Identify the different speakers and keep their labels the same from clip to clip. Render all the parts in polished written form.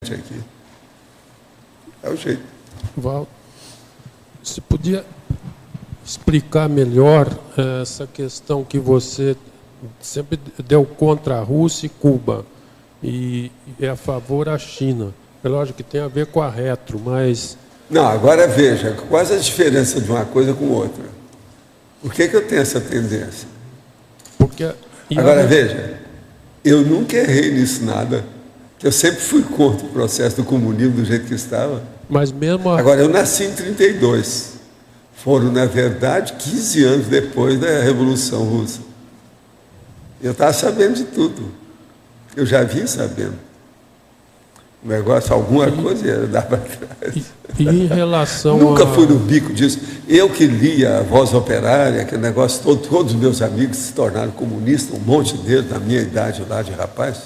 Speaker 1: gente aqui. É o jeito.
Speaker 2: Valdo, você podia explicar melhor essa questão que você sempre deu contra a Rússia e Cuba e é a favor da China? É lógico que tem a ver com a retro, mas...
Speaker 1: Não, agora veja, quais a diferença de uma coisa com outra? Por que eu tenho essa tendência?
Speaker 2: Porque...
Speaker 1: Agora veja, eu nunca errei nisso nada, que eu sempre fui contra o processo do comunismo do jeito que estava.
Speaker 2: Mas mesmo...
Speaker 1: Agora, eu nasci em 32. Foram, na verdade, 15 anos depois da Revolução Russa. Eu estava sabendo de tudo. Eu já vim sabendo. O negócio, alguma coisa ia dar para trás.
Speaker 2: E em relação
Speaker 1: Nunca fui no bico disso. Eu que lia a Voz Operária, aquele negócio todo, todos os meus amigos se tornaram comunistas, um monte deles, na minha idade lá de rapaz.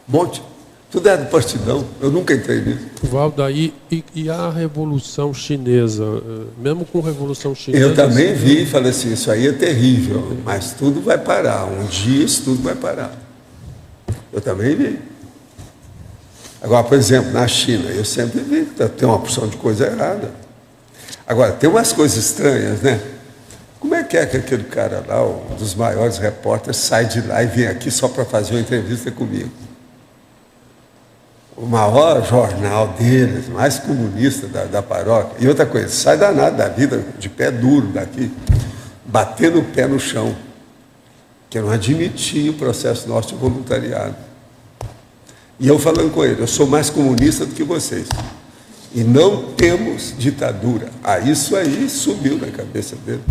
Speaker 1: Um monte. Tudo era do partidão. Eu nunca entrei nisso.
Speaker 2: Valdo, e a Revolução Chinesa? Mesmo com a Revolução Chinesa...
Speaker 1: Eu também vi e falei assim, isso aí é terrível, mas tudo vai parar. Um dia isso tudo vai parar. Eu também vi. Agora, por exemplo, na China, eu sempre vi que tem uma porção de coisa errada. Agora, tem umas coisas estranhas, né? Como é que aquele cara lá, um dos maiores repórteres, sai de lá e vem aqui só para fazer uma entrevista comigo? O maior jornal deles, mais comunista da paróquia. E outra coisa, sai danado da vida, de pé duro daqui, batendo o pé no chão, que eu não admitia o processo nosso de voluntariado. E eu falando com ele, eu sou mais comunista do que vocês. E não temos ditadura. Isso aí subiu na cabeça dele.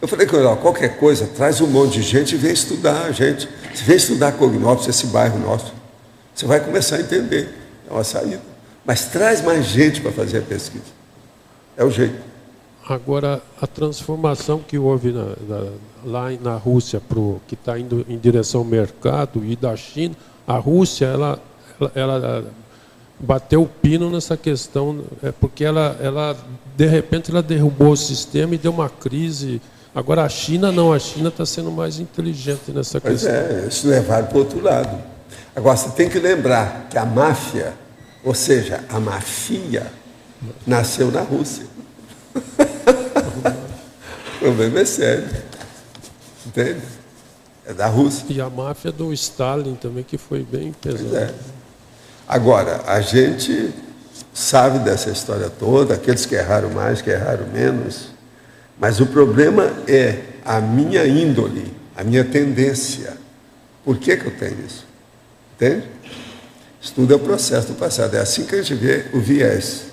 Speaker 1: Eu falei com ele, qualquer coisa, traz um monte de gente e vem estudar a gente. Você vem estudar Cognópolis, esse bairro nosso. Você vai começar a entender. É uma saída. Mas traz mais gente para fazer a pesquisa. É o jeito.
Speaker 2: Agora, a transformação que houve lá na Rússia, que está indo em direção ao mercado, e da China, a Rússia, ela bateu o pino nessa questão, porque de repente, ela derrubou o sistema e deu uma crise. Agora, a China não, a China está sendo mais inteligente nessa questão.
Speaker 1: Pois eles levaram para o outro lado. Agora, você tem que lembrar que a máfia, ou seja, a mafia, nasceu na Rússia. O problema é sério. Entende? É da Rússia.
Speaker 2: E a máfia do Stalin também, que foi bem pesada.
Speaker 1: Agora, a gente sabe dessa história toda, aqueles que erraram mais, que erraram menos, mas o problema é a minha índole, a minha tendência. Por que eu tenho isso? Entende? Estudo é o processo do passado. É assim que a gente vê o viés.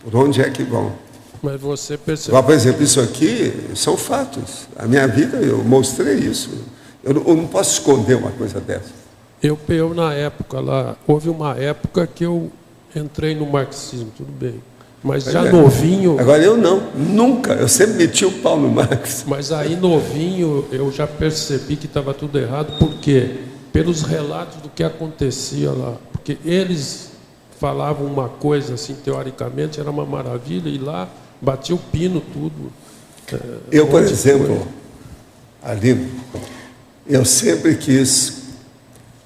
Speaker 1: Por onde é que vão?
Speaker 2: Mas você percebeu...
Speaker 1: Por exemplo, isso aqui são fatos. A minha vida, eu mostrei isso. Eu não posso esconder uma coisa dessa.
Speaker 2: Eu na época lá, houve uma época que eu entrei no marxismo, tudo bem. Mas já novinho...
Speaker 1: Agora eu não, nunca. Eu sempre meti o pau no Marx.
Speaker 2: Mas aí novinho eu já percebi que estava tudo errado, por quê? Pelos relatos do que acontecia lá. Porque eles falavam uma coisa assim, teoricamente, era uma maravilha, e lá batia o pino tudo.
Speaker 1: Eu, por exemplo, Alino, eu sempre quis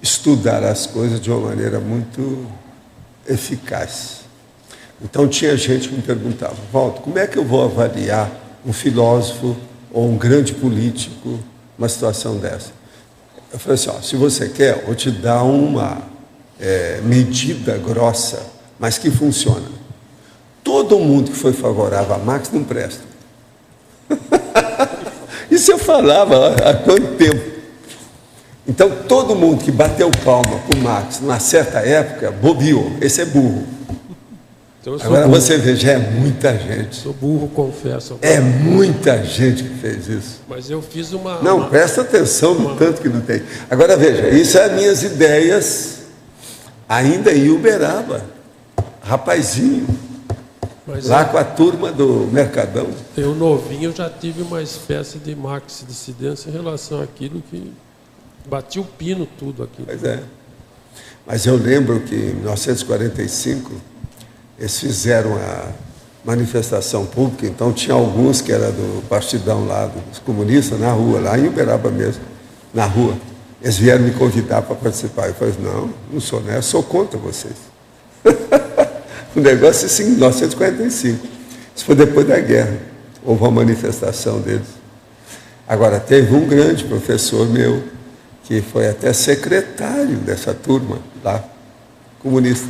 Speaker 1: estudar as coisas de uma maneira muito eficaz. Então tinha gente que me perguntava, Valdo, como é que eu vou avaliar um filósofo ou um grande político numa situação dessa? Eu falei assim, se você quer, eu vou te dar uma medida grossa, mas que funciona. Todo mundo que foi favorável a Marx não presta. Isso eu falava há quanto tempo? Então, todo mundo que bateu palma para o Marx numa certa época, bobeou. Esse é burro.
Speaker 2: Então,
Speaker 1: agora burro. Você vê, já é muita gente.
Speaker 2: Sou burro, confesso.
Speaker 1: É muita gente que fez isso.
Speaker 2: Mas eu fiz uma...
Speaker 1: Não, presta atenção no tanto que não tem. Agora, veja, isso é as minhas ideias ainda em Uberaba. Rapazinho. Mas lá com a turma do Mercadão.
Speaker 2: Eu novinho já tive uma espécie de Marx dissidência em relação àquilo que batia o pino tudo aqui.
Speaker 1: Pois é. Mas eu lembro que em 1945 eles fizeram a manifestação pública, então tinha alguns que eram do partidão lá, dos comunistas, na rua, lá em Uberaba mesmo, na rua. Eles vieram me convidar para participar. Eu falei, não sou, né? Eu sou contra vocês. O negócio é assim, em 1945. Isso foi depois da guerra. Houve uma manifestação deles. Agora, teve um grande professor meu, que foi até secretário dessa turma lá, comunista.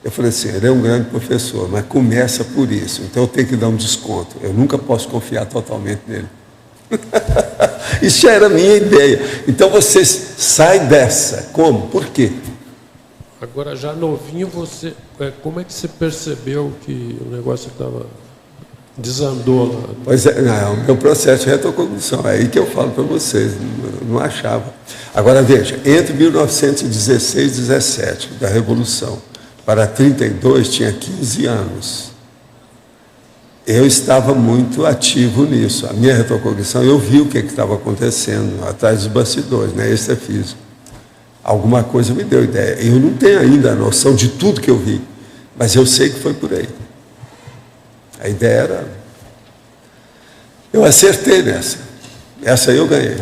Speaker 1: Eu falei assim, ele é um grande professor, mas começa por isso, então eu tenho que dar um desconto. Eu nunca posso confiar totalmente nele. Isso era a minha ideia. Então você sai dessa. Como? Por quê?
Speaker 2: Agora, já novinho, como é que você percebeu que o negócio desandou lá?
Speaker 1: Pois é, não, o meu processo de retrocognição, é aí que eu falo para vocês, não achava. Agora veja, entre 1916 e 17, da Revolução, para 32, tinha 15 anos. Eu estava muito ativo nisso. A minha retrocognição, eu vi o que estava acontecendo atrás dos bastidores, né? Extrafísico. Alguma coisa me deu ideia. Eu não tenho ainda a noção de tudo que eu vi, mas eu sei que foi por aí. A ideia era... Eu acertei nessa. Essa eu ganhei.